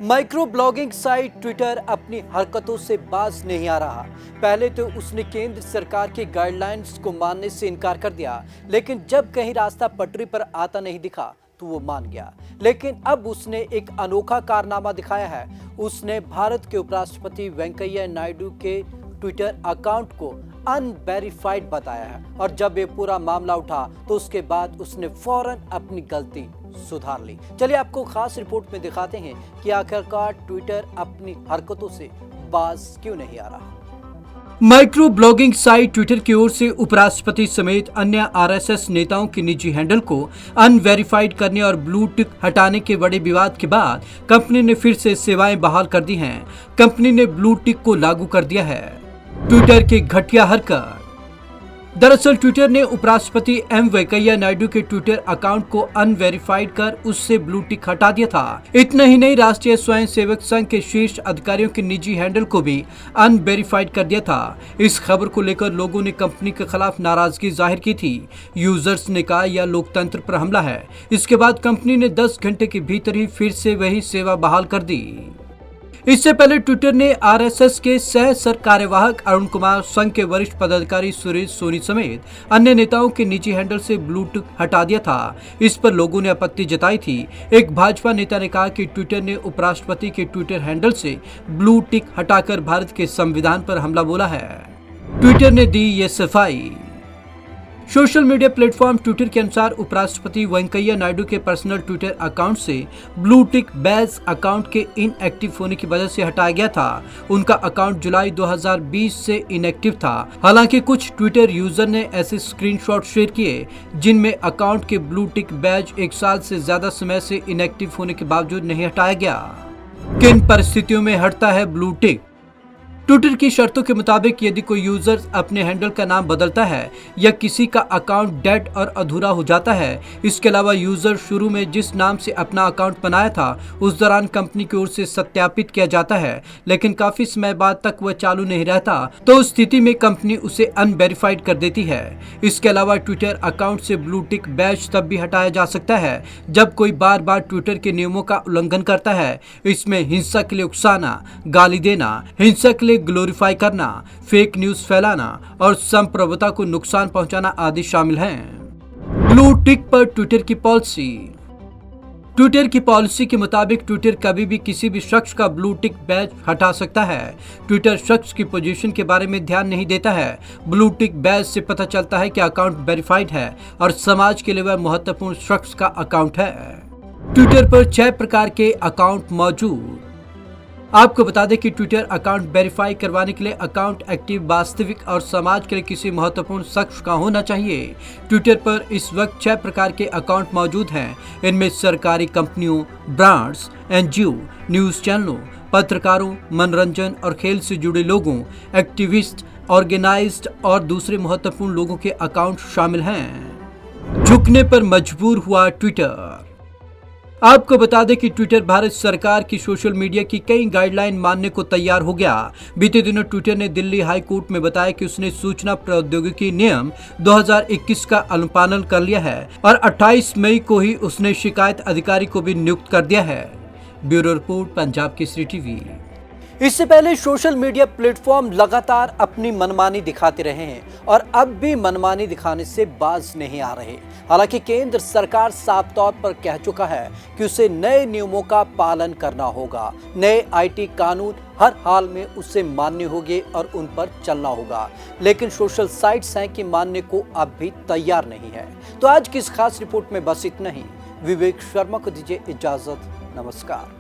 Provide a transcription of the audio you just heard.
Micro blogging site Twitter अपनी हरकतों से बाज नहीं आ रहा। पहले तो उसने केंद्र सरकार की गाइडलाइंस को मानने से इनकार कर दिया, लेकिन जब कहीं रास्ता पटरी पर आता नहीं दिखा तो वो मान गया। लेकिन अब उसने एक अनोखा कारनामा दिखाया है। उसने भारत के उपराष्ट्रपति वेंकैया नायडू के ट्विटर अकाउंट को अनवेरिफाइड बताया है, और जब ये पूरा मामला उठा तो उसके बाद उसने फौरन अपनी गलती सुधार ली। चलिए आपको खास रिपोर्ट में दिखाते हैं कि आखिरकार ट्विटर अपनी हरकतों से बाज क्यों नहीं आ रहा। माइक्रो ब्लॉगिंग साइट ट्विटर की ओर से उपराष्ट्रपति समेत अन्य आरएसएस नेताओं के निजी हैंडल को अनवेरिफाइड करने और ब्लू टिक हटाने के बड़े विवाद के बाद कंपनी ने फिर से सेवाएं बहाल कर दी हैं। कंपनी ने ब्लू टिक को लागू कर दिया है। ट्विटर की घटिया हरकत। दरअसल ट्विटर ने उपराष्ट्रपति एम वेंकैया नायडू के ट्विटर अकाउंट को अनवेरिफाइड कर उससे ब्लू टिक हटा दिया था। इतना ही नहीं, राष्ट्रीय स्वयंसेवक संघ के शीर्ष अधिकारियों के निजी हैंडल को भी अनवेरिफाइड कर दिया था। इस खबर को लेकर लोगों ने कंपनी के खिलाफ नाराजगी जाहिर की थी। यूजर्स ने कहा यह लोकतंत्र पर हमला है। इसके बाद कंपनी ने 10 घंटे के भीतर ही फिर से वही सेवा बहाल कर दी। इससे पहले ट्विटर ने आरएसएस के सह कार्यवाहक अरुण कुमार, संघ के वरिष्ठ पदाधिकारी सुरेश सोनी समेत अन्य नेताओं के निजी हैंडल से ब्लू टिक हटा दिया था। इस पर लोगों ने आपत्ति जताई थी। एक भाजपा नेता ने कहा कि ट्विटर ने उपराष्ट्रपति के ट्विटर हैंडल से ब्लू टिक हटाकर भारत के संविधान पर हमला बोला है। ट्विटर ने दी ये सफाई। सोशल मीडिया प्लेटफॉर्म ट्विटर के अनुसार उपराष्ट्रपति वेंकैया नायडू के पर्सनल ट्विटर अकाउंट से ब्लू टिक बैज अकाउंट के इनएक्टिव होने की वजह से हटाया गया था। उनका अकाउंट जुलाई 2020 से इनएक्टिव था। हालांकि कुछ ट्विटर यूजर ने ऐसे स्क्रीनशॉट शेयर किए जिनमें अकाउंट के ब्लू टिक बैज 1 साल से ज्यादा समय से इनएक्टिव होने के बावजूद नहीं हटाया गया। किन परिस्थितियों में हटता है ब्लू टिक? ट्विटर की शर्तों के मुताबिक यदि कोई यूजर अपने हैंडल का नाम बदलता है या किसी का अकाउंट डेड और अधूरा हो जाता है। इसके अलावा यूजर शुरू में जिस नाम से अपना अकाउंट बनाया था उस दौरान कंपनी की ओर से सत्यापित किया जाता है, लेकिन काफी समय बाद तक वह चालू नहीं रहता, तो उस स्थिति में कंपनी उसे अनवेरिफाइड कर देती है। इसके अलावा ट्विटर अकाउंट से ब्लू टिक बैज तब भी हटाया जा सकता है जब कोई बार बार ट्विटर के नियमों का उल्लंघन करता है। इसमें हिंसा के लिए उकसाना, गाली देना, हिंसा के लिए ग्लोरीफाई करना, फेक न्यूज फैलाना और संप्रभुता को नुकसान पहुंचाना आदि शामिल हैं। ब्लू टिक पर ट्विटर की पॉलिसी। ट्विटर की पॉलिसी के मुताबिक ट्विटर कभी भी किसी भी शख्स का ब्लू टिक बैज हटा सकता है। ट्विटर शख्स की पोजीशन के बारे में ध्यान नहीं देता है। ब्लू टिक बैज से पता चलता है कि अकाउंट वेरीफाइड है और समाज के लिए वह महत्वपूर्ण शख्स का अकाउंट है। ट्विटर पर 6 प्रकार के अकाउंट मौजूद। आपको बता दें कि ट्विटर अकाउंट वेरीफाई करवाने के लिए अकाउंट एक्टिव, वास्तविक और समाज के लिए किसी महत्वपूर्ण शख्स का होना चाहिए। ट्विटर पर इस वक्त 6 प्रकार के अकाउंट मौजूद हैं। इनमें सरकारी कंपनियों, ब्रांड्स, एनजीओ, न्यूज चैनलों, पत्रकारों, मनोरंजन और खेल से जुड़े लोगों, एक्टिविस्ट, ऑर्गेनाइज्ड और दूसरे महत्वपूर्ण लोगों के अकाउंट शामिल हैं। झुकने पर मजबूर हुआ ट्विटर। आपको बता दें कि ट्विटर भारत सरकार की सोशल मीडिया की कई गाइडलाइन मानने को तैयार हो गया। बीते दिनों ट्विटर ने दिल्ली हाई कोर्ट में बताया कि उसने सूचना प्रौद्योगिकी नियम 2021 का अनुपालन कर लिया है और 28 मई को ही उसने शिकायत अधिकारी को भी नियुक्त कर दिया है। Bureau report, Punjab Kesari TV. इससे पहले सोशल मीडिया प्लेटफॉर्म लगातार अपनी मनमानी दिखाते रहे हैं और अब भी मनमानी दिखाने से बाज नहीं आ रहे। हालांकि केंद्र सरकार साफ तौर पर कह चुका है कि उसे नए नियमों का पालन करना होगा। नए आईटी कानून हर हाल में उसे मान्य होंगे और उन पर चलना होगा, लेकिन सोशल साइट्स हैं कि मानने को अब भी तैयार नहीं है। तो आज की इस खास रिपोर्ट में बस इतना ही। विवेक शर्मा को दीजिए इजाजत। नमस्कार।